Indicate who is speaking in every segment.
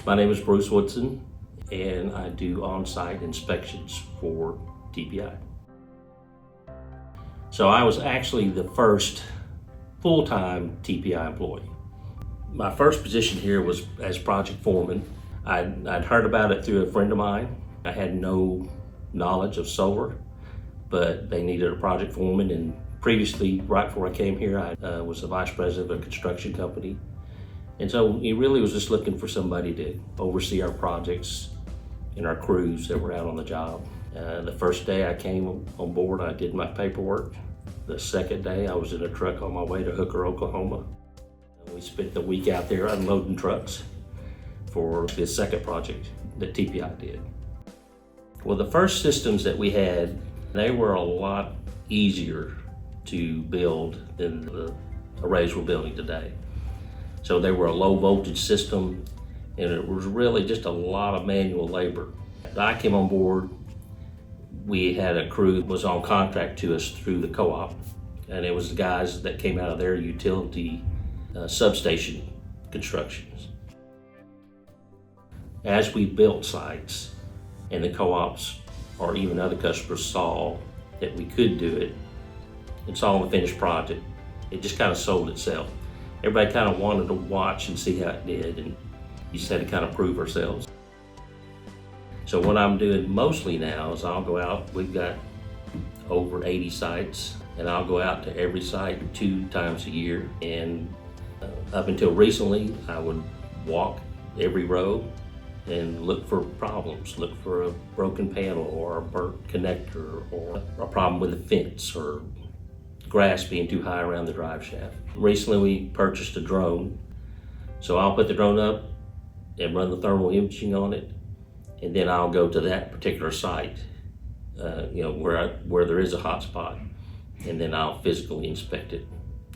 Speaker 1: My name is Bruce Woodson, and I do on-site inspections for TPI. So I was actually the first full-time TPI employee. My first position here was as project foreman. I'd heard about it through a friend of mine. I had no knowledge of solar, but they needed a project foreman, and previously, right before I came here, I was the vice president of a construction company. And so he really was just looking for somebody to oversee our projects and our crews that were out on the job. The first day I came on board, I did my paperwork. The second day, I was in a truck on my way to Hooker, Oklahoma. We spent the week out there unloading trucks for the second project that TPI did. Well, the first systems that we had, they were a lot easier to build than the arrays we're building today. So they were a low voltage system, and it was really just a lot of manual labor. When I came on board, we had a crew that was on contract to us through the co-op, and it was the guys that came out of their utility substation constructions. As we built sites and the co-ops or even other customers saw that we could do it and saw the finished project, it just kind of sold itself. Everybody kind of wanted to watch and see how it did, and you just had to kind of prove ourselves. So what I'm doing mostly now is I'll go out, we've got over 80 sites, and I'll go out to every site 2 times a year. And up until recently, I would walk every row and look for problems, look for a broken panel or a burnt connector or a problem with a fence or grass being too high around the drive shaft. Recently we purchased a drone, so I'll put the drone up and run the thermal imaging on it, and then I'll go to that particular site, where there is a hot spot, and then I'll physically inspect it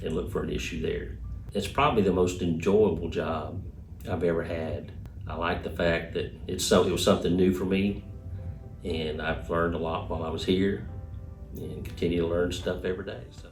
Speaker 1: and look for an issue there. It's probably the most enjoyable job I've ever had. I like the fact that it was something new for me, and I've learned a lot while I was here and continue to learn stuff every day. So.